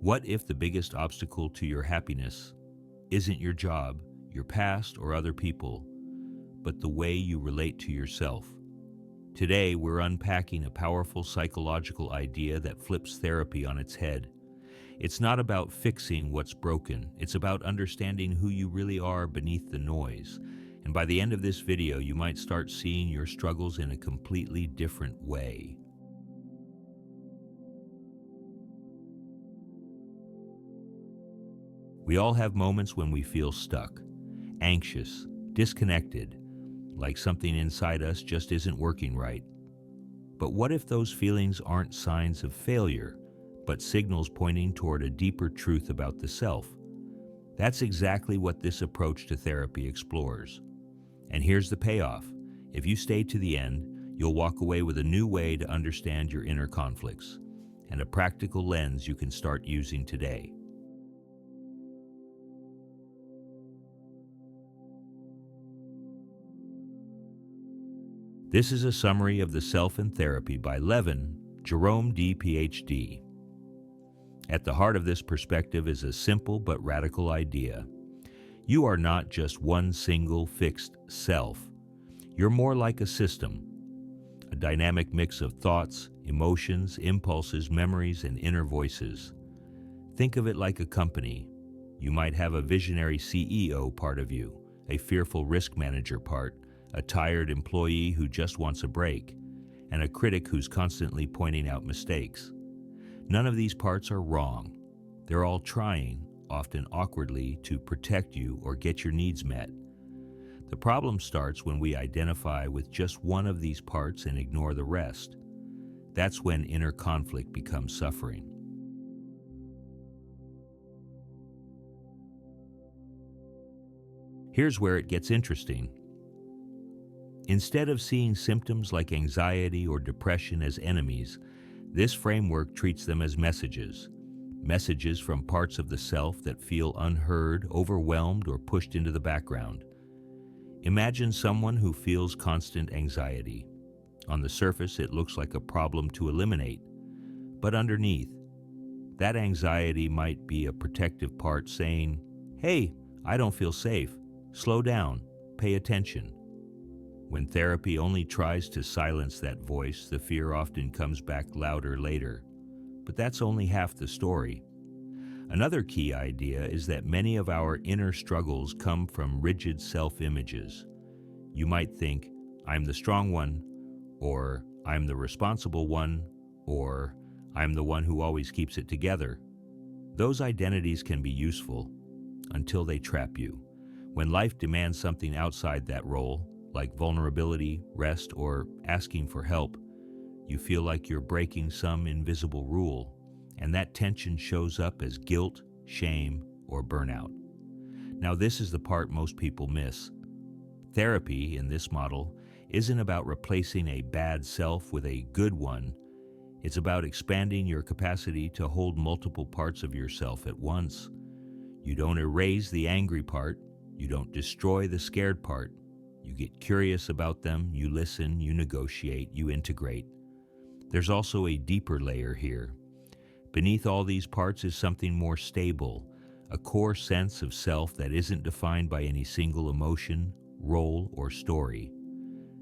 What if the biggest obstacle to your happiness isn't your job, your past, or other people, but the way you relate to yourself? Today, we're unpacking a powerful psychological idea that flips therapy on its head. It's not about fixing what's broken, it's about understanding who you really are beneath the noise. And by the end of this video, you might start seeing your struggles in a completely different way. We all have moments when we feel stuck, anxious, disconnected, like something inside us just isn't working right. But what if those feelings aren't signs of failure, but signals pointing toward a deeper truth about the self? That's exactly what this approach to therapy explores. And here's the payoff. If you stay to the end, you'll walk away with a new way to understand your inner conflicts and a practical lens you can start using today. This is a summary of The Self in Therapy by Levin, Jerome D. Ph.D. At the heart of this perspective is a simple but radical idea. You are not just one single fixed self. You're more like a system, a dynamic mix of thoughts, emotions, impulses, memories, and inner voices. Think of it like a company. You might have a visionary CEO part of you, a fearful risk manager part, a tired employee who just wants a break, and a critic who's constantly pointing out mistakes. None of these parts are wrong. They're all trying, often awkwardly, to protect you or get your needs met. The problem starts when we identify with just one of these parts and ignore the rest. That's when inner conflict becomes suffering. Here's where it gets interesting. Instead of seeing symptoms like anxiety or depression as enemies, this framework treats them as messages. Messages from parts of the self that feel unheard, overwhelmed, or pushed into the background. Imagine someone who feels constant anxiety. On the surface, it looks like a problem to eliminate. But underneath, that anxiety might be a protective part saying, "Hey, I don't feel safe. Slow down. Pay attention." When therapy only tries to silence that voice, the fear often comes back louder later. But that's only half the story. Another key idea is that many of our inner struggles come from rigid self-images. You might think, "I'm the strong one," or "I'm the responsible one," or "I'm the one who always keeps it together." Those identities can be useful until they trap you. When life demands something outside that role, like vulnerability, rest, or asking for help, you feel like you're breaking some invisible rule, and that tension shows up as guilt, shame, or burnout. Now, this is the part most people miss. Therapy, in this model, isn't about replacing a bad self with a good one. It's about expanding your capacity to hold multiple parts of yourself at once. You don't erase the angry part. You don't destroy the scared part. You get curious about them, you listen, you negotiate, you integrate. There's also a deeper layer here. Beneath all these parts is something more stable, a core sense of self that isn't defined by any single emotion, role, or story.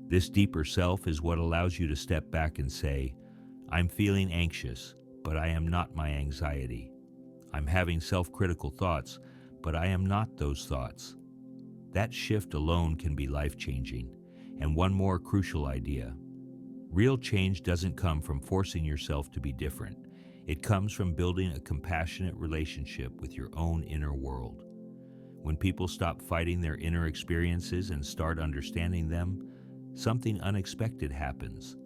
This deeper self is what allows you to step back and say, "I'm feeling anxious, but I am not my anxiety. I'm having self-critical thoughts, but I am not those thoughts." That shift alone can be life-changing. And one more crucial idea. Real change doesn't come from forcing yourself to be different. It comes from building a compassionate relationship with your own inner world. When people stop fighting their inner experiences and start understanding them, something unexpected happens.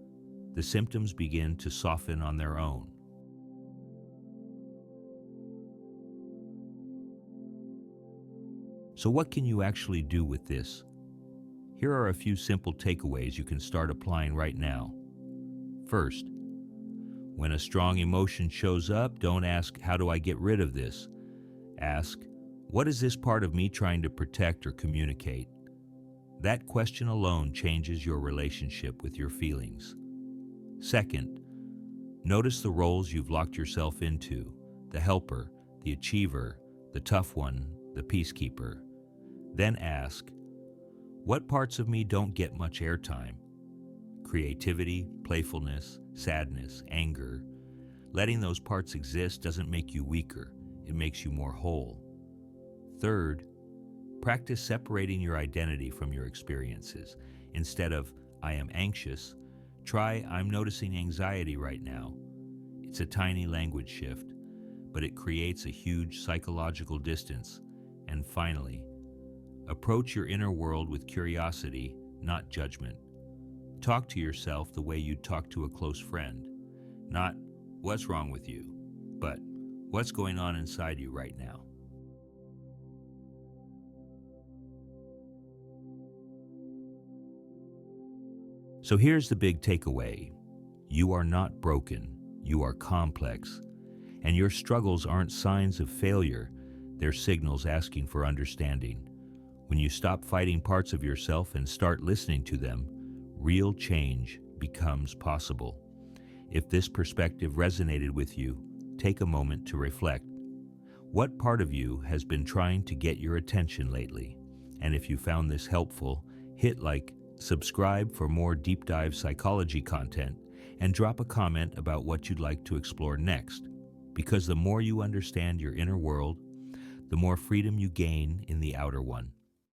The symptoms begin to soften on their own. So what can you actually do with this? Here are a few simple takeaways you can start applying right now. First, when a strong emotion shows up, don't ask, "How do I get rid of this?" Ask, "What is this part of me trying to protect or communicate?" That question alone changes your relationship with your feelings. Second, notice the roles you've locked yourself into. the helper, the achiever, the tough one, the peacekeeper. Then ask, what parts of me don't get much airtime? Creativity, playfulness, sadness, anger. Letting those parts exist doesn't make you weaker, it makes you more whole. Third, practice separating your identity from your experiences. Instead of, I am anxious, try, I'm noticing anxiety right now. It's a tiny language shift, but it creates a huge psychological distance. And finally, approach your inner world with curiosity, not judgment. Talk to yourself the way you'd talk to a close friend. Not, what's wrong with you, but what's going on inside you right now. So here's the big takeaway. You are not broken, you are complex, and your struggles aren't signs of failure, they're signals asking for understanding. When you stop fighting parts of yourself and start listening to them, real change becomes possible. If this perspective resonated with you, take a moment to reflect. What part of you has been trying to get your attention lately? And if you found this helpful, hit like, subscribe for more deep dive psychology content, and drop a comment about what you'd like to explore next. Because the more you understand your inner world, the more freedom you gain in the outer one.